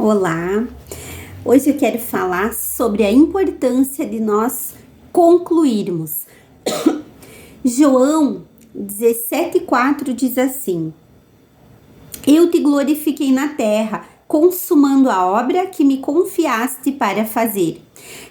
Olá, hoje eu quero falar sobre a importância de nós concluirmos. João 17,4 diz assim: Eu te glorifiquei na terra, consumando a obra que me confiaste para fazer.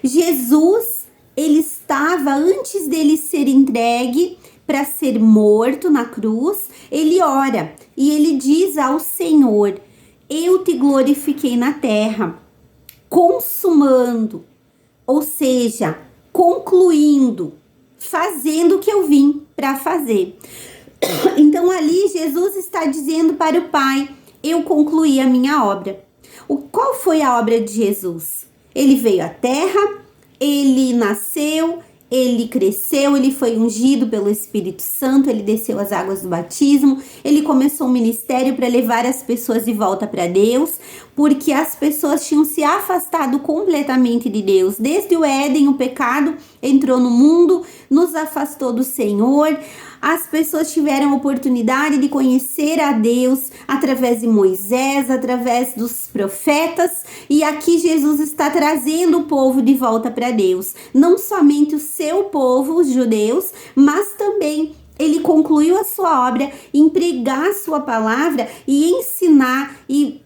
Jesus, ele estava, antes dele ser entregue para ser morto na cruz, ele ora e ele diz ao Senhor: Eu te glorifiquei na terra, consumando, ou seja, concluindo, fazendo o que eu vim para fazer. Então ali Jesus está dizendo para o Pai: eu concluí a minha obra. Qual foi a obra de Jesus? Ele veio à terra, ele nasceu, ele cresceu, ele foi ungido pelo Espírito Santo, ele desceu as águas do batismo, ele começou um ministério para levar as pessoas de volta para Deus, porque as pessoas tinham se afastado completamente de Deus. Desde o Éden, o pecado entrou no mundo, nos afastou do Senhor. As pessoas tiveram a oportunidade de conhecer a Deus através de Moisés, através dos profetas, e aqui Jesus está trazendo o povo de volta para Deus. Não somente o seu povo, os judeus, mas também ele concluiu a sua obra em pregar a sua palavra e ensinar, e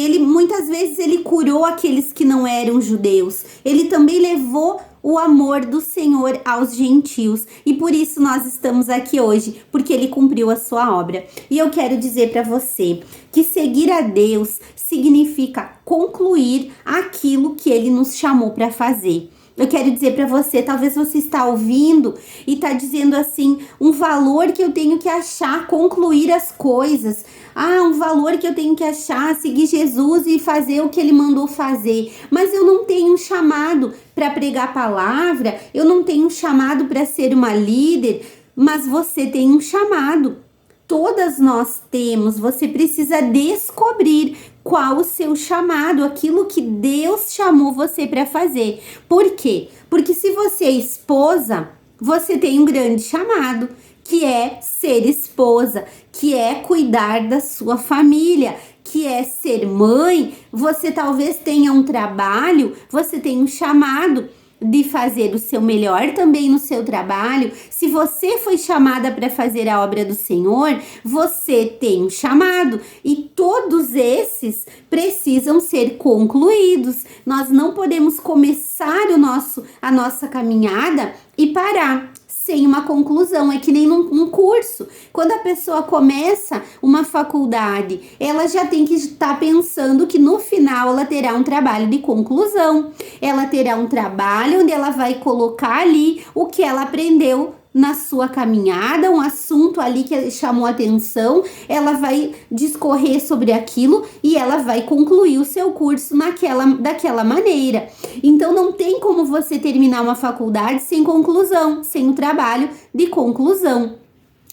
ele muitas vezes ele curou aqueles que não eram judeus. Ele também levou o amor do Senhor aos gentios, e por isso nós estamos aqui hoje, porque ele cumpriu a sua obra. E eu quero dizer para você que seguir a Deus significa concluir aquilo que ele nos chamou para fazer. Eu quero dizer para você, talvez você está ouvindo e está dizendo assim, um valor que eu tenho que achar, concluir as coisas. Um valor que eu tenho que achar, seguir Jesus e fazer o que ele mandou fazer. Mas eu não tenho um chamado para pregar a palavra, eu não tenho um chamado para ser uma líder, mas você tem um chamado. Todas nós temos, você precisa descobrir qual o seu chamado, aquilo que Deus chamou você para fazer. Por quê? Porque se você é esposa, você tem um grande chamado, que é ser esposa, que é cuidar da sua família, que é ser mãe. Você talvez tenha um trabalho, você tem um chamado de fazer o seu melhor também no seu trabalho. Se você foi chamada para fazer a obra do Senhor, você tem um chamado, e todos esses precisam ser concluídos. Nós não podemos começar a nossa caminhada e parar sem uma conclusão. É que nem num curso. Quando a pessoa começa uma faculdade, ela já tem que estar pensando que no final ela terá um trabalho de conclusão. Ela terá um trabalho onde ela vai colocar ali o que ela aprendeu na sua caminhada, um assunto ali que chamou a atenção, ela vai discorrer sobre aquilo e ela vai concluir o seu curso daquela maneira. Então não tem como você terminar uma faculdade sem conclusão, sem o trabalho de conclusão.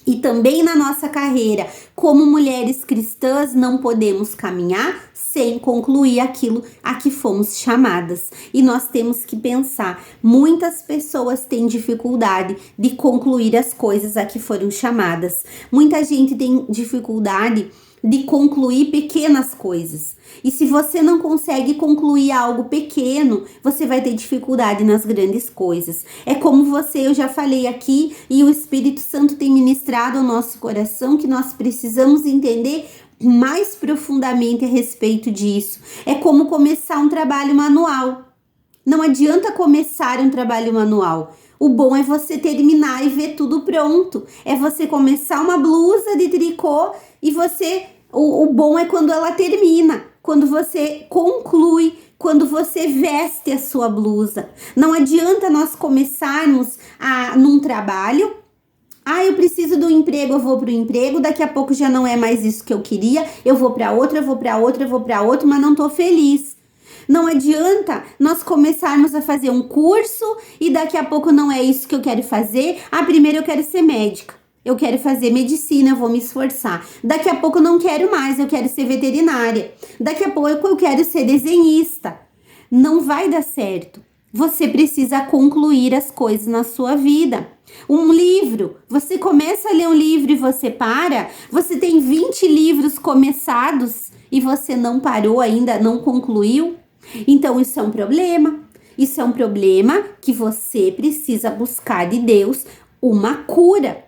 E também na nossa carreira, como mulheres cristãs, não podemos caminhar sem concluir aquilo a que fomos chamadas. E nós temos que pensar, muitas pessoas têm dificuldade de concluir as coisas a que foram chamadas. Muita gente tem dificuldade de concluir pequenas coisas. E se você não consegue concluir algo pequeno, você vai ter dificuldade nas grandes coisas. É como eu já falei aqui, e o Espírito Santo tem ministrado ao nosso coração, que nós precisamos entender mais profundamente a respeito disso. É como começar um trabalho manual. Não adianta começar um trabalho manual. O bom é você terminar e ver tudo pronto. É você começar uma blusa de tricô e o bom é quando ela termina, quando você conclui, quando você veste a sua blusa. Não adianta nós começarmos num trabalho. Eu preciso do emprego, eu vou para o emprego, daqui a pouco já não é mais isso que eu queria, eu vou para outra, mas não tô feliz. Não adianta nós começarmos a fazer um curso e daqui a pouco não é isso que eu quero fazer. Primeiro eu quero ser médica, eu quero fazer medicina, eu vou me esforçar. Daqui a pouco eu não quero mais, eu quero ser veterinária. Daqui a pouco eu quero ser desenhista. Não vai dar certo. Você precisa concluir as coisas na sua vida. Um livro, você começa a ler um livro e você para, você tem 20 livros começados e você não parou ainda, não concluiu. Então isso é um problema. Isso é um problema que você precisa buscar de Deus uma cura,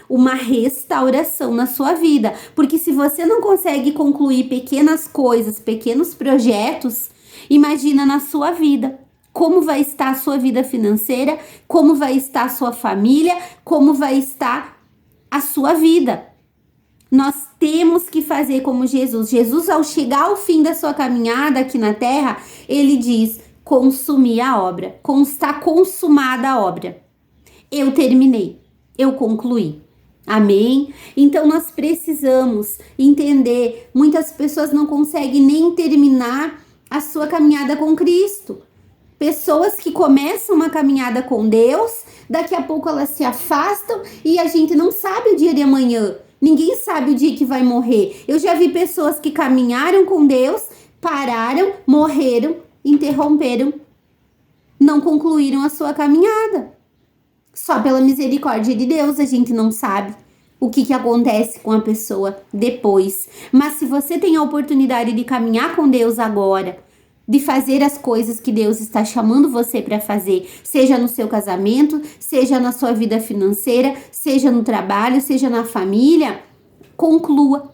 uma restauração na sua vida. Porque se você não consegue concluir pequenas coisas, pequenos projetos, imagina na sua vida. Como vai estar a sua vida financeira, como vai estar a sua família, como vai estar a sua vida. Nós temos que fazer como Jesus. Jesus, ao chegar ao fim da sua caminhada aqui na terra, ele diz: consumi a obra, está consumada a obra. Eu terminei, eu concluí. Amém? Então nós precisamos entender, muitas pessoas não conseguem nem terminar a sua caminhada com Cristo. Pessoas que começam uma caminhada com Deus, daqui a pouco elas se afastam e a gente não sabe o dia de amanhã. Ninguém sabe o dia que vai morrer. Eu já vi pessoas que caminharam com Deus, pararam, morreram, interromperam, não concluíram a sua caminhada. Só pela misericórdia de Deus a gente não sabe o que acontece com a pessoa depois. Mas se você tem a oportunidade de caminhar com Deus agora, de fazer as coisas que Deus está chamando você para fazer, seja no seu casamento, seja na sua vida financeira, seja no trabalho, seja na família, conclua.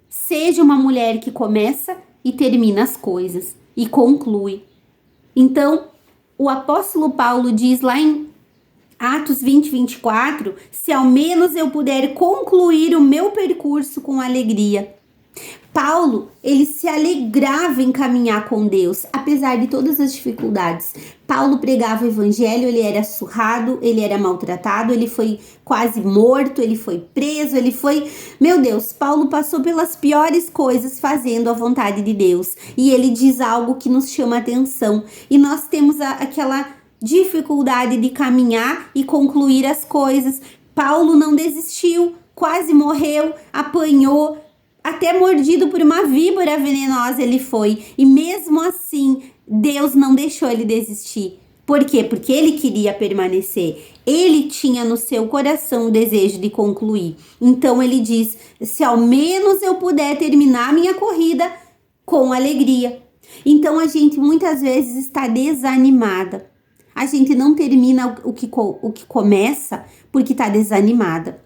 Seja uma mulher que começa e termina as coisas e conclui. Então, o apóstolo Paulo diz lá em Atos 20, 24, se ao menos eu puder concluir o meu percurso com alegria. Paulo, ele se alegrava em caminhar com Deus, apesar de todas as dificuldades. Paulo pregava o evangelho, ele era surrado, ele era maltratado, ele foi quase morto, ele foi preso, Meu Deus, Paulo passou pelas piores coisas fazendo a vontade de Deus. E ele diz algo que nos chama a atenção. E nós temos aquela dificuldade de caminhar e concluir as coisas. Paulo não desistiu, quase morreu, apanhou, até mordido por uma víbora venenosa ele foi. E mesmo assim, Deus não deixou ele desistir. Por quê? Porque ele queria permanecer. Ele tinha no seu coração o desejo de concluir. Então ele diz, se ao menos eu puder terminar minha corrida com alegria. Então a gente muitas vezes está desanimada. A gente não termina o que começa porque está desanimada.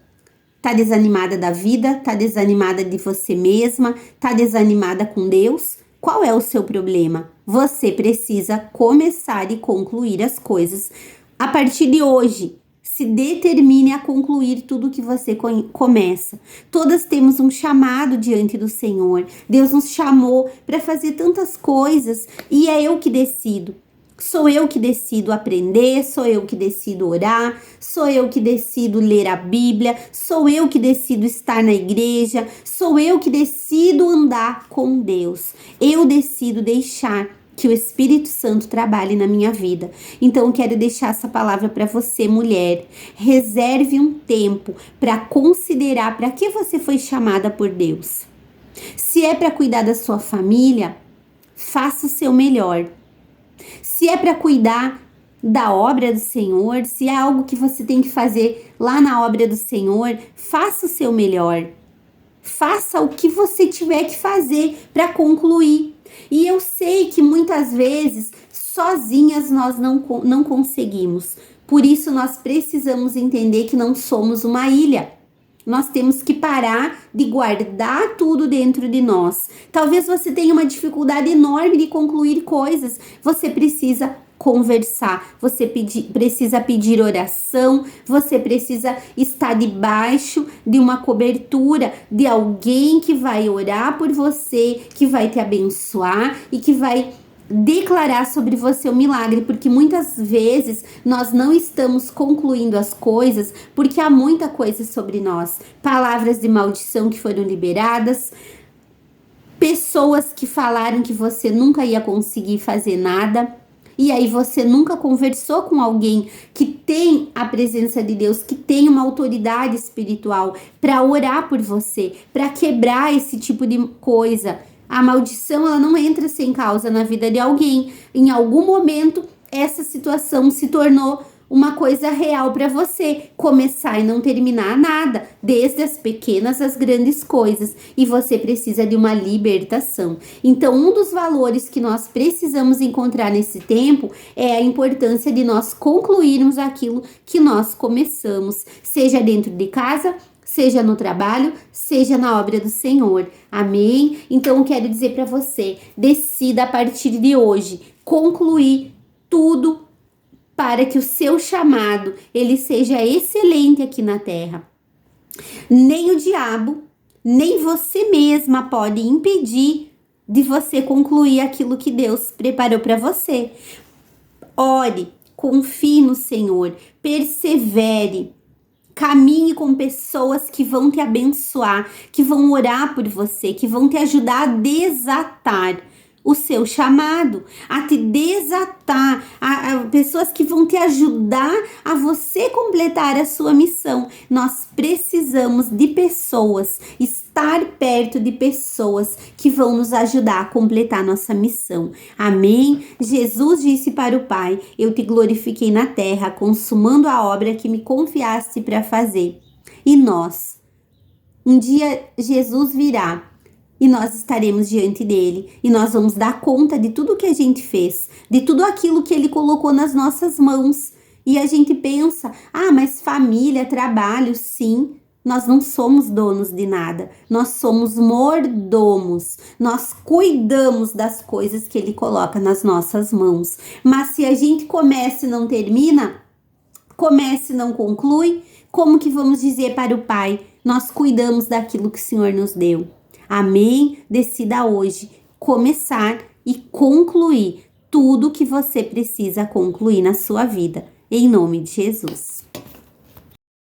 Tá desanimada da vida? Tá desanimada de você mesma? Tá desanimada com Deus? Qual é o seu problema? Você precisa começar e concluir as coisas. A partir de hoje, se determine a concluir tudo que você começa. Todas temos um chamado diante do Senhor. Deus nos chamou para fazer tantas coisas e é eu que decido. Sou eu que decido aprender, sou eu que decido orar, sou eu que decido ler a Bíblia, sou eu que decido estar na igreja, sou eu que decido andar com Deus. Eu decido deixar que o Espírito Santo trabalhe na minha vida. Então eu quero deixar essa palavra para você, mulher. Reserve um tempo para considerar para que você foi chamada por Deus. Se é para cuidar da sua família, faça o seu melhor. Se é para cuidar da obra do Senhor, se é algo que você tem que fazer lá na obra do Senhor, faça o seu melhor. Faça o que você tiver que fazer para concluir. E eu sei que muitas vezes, sozinhas nós não conseguimos. Por isso nós precisamos entender que não somos uma ilha. Nós temos que parar de guardar tudo dentro de nós. Talvez você tenha uma dificuldade enorme de concluir coisas. Você precisa conversar, você precisa pedir oração, você precisa estar debaixo de uma cobertura de alguém que vai orar por você, que vai te abençoar e que vai declarar sobre você o milagre, porque muitas vezes nós não estamos concluindo as coisas porque há muita coisa sobre nós, palavras de maldição que foram liberadas, pessoas que falaram que você nunca ia conseguir fazer nada, e aí você nunca conversou com alguém que tem a presença de Deus, que tem uma autoridade espiritual para orar por você, para quebrar esse tipo de coisa. A maldição, ela não entra sem causa na vida de alguém. Em algum momento, essa situação se tornou uma coisa real para você, começar e não terminar nada, desde as pequenas às grandes coisas, e você precisa de uma libertação. Então, um dos valores que nós precisamos encontrar nesse tempo é a importância de nós concluirmos aquilo que nós começamos, seja dentro de casa, seja no trabalho, seja na obra do Senhor. Amém? Então, eu quero dizer para você, decida a partir de hoje concluir tudo para que o seu chamado, ele seja excelente aqui na terra. Nem o diabo, nem você mesma pode impedir de você concluir aquilo que Deus preparou para você. Ore, confie no Senhor, persevere, caminhe com pessoas que vão te abençoar, que vão orar por você, que vão te ajudar a desatar o seu chamado, a te desatar, a pessoas que vão te ajudar a você completar a sua missão. Nós precisamos de pessoas, estar perto de pessoas que vão nos ajudar a completar nossa missão. Amém? Jesus disse para o Pai: eu te glorifiquei na terra, consumando a obra que me confiaste para fazer. E nós, um dia Jesus virá, e nós estaremos diante dele, e nós vamos dar conta de tudo que a gente fez, de tudo aquilo que ele colocou nas nossas mãos. E a gente pensa, mas família, trabalho, sim. Nós não somos donos de nada, nós somos mordomos, nós cuidamos das coisas que ele coloca nas nossas mãos. Mas se a gente começa e não termina, começa e não conclui, como que vamos dizer para o Pai, nós cuidamos daquilo que o Senhor nos deu? Amém? Decida hoje começar e concluir tudo que você precisa concluir na sua vida. Em nome de Jesus.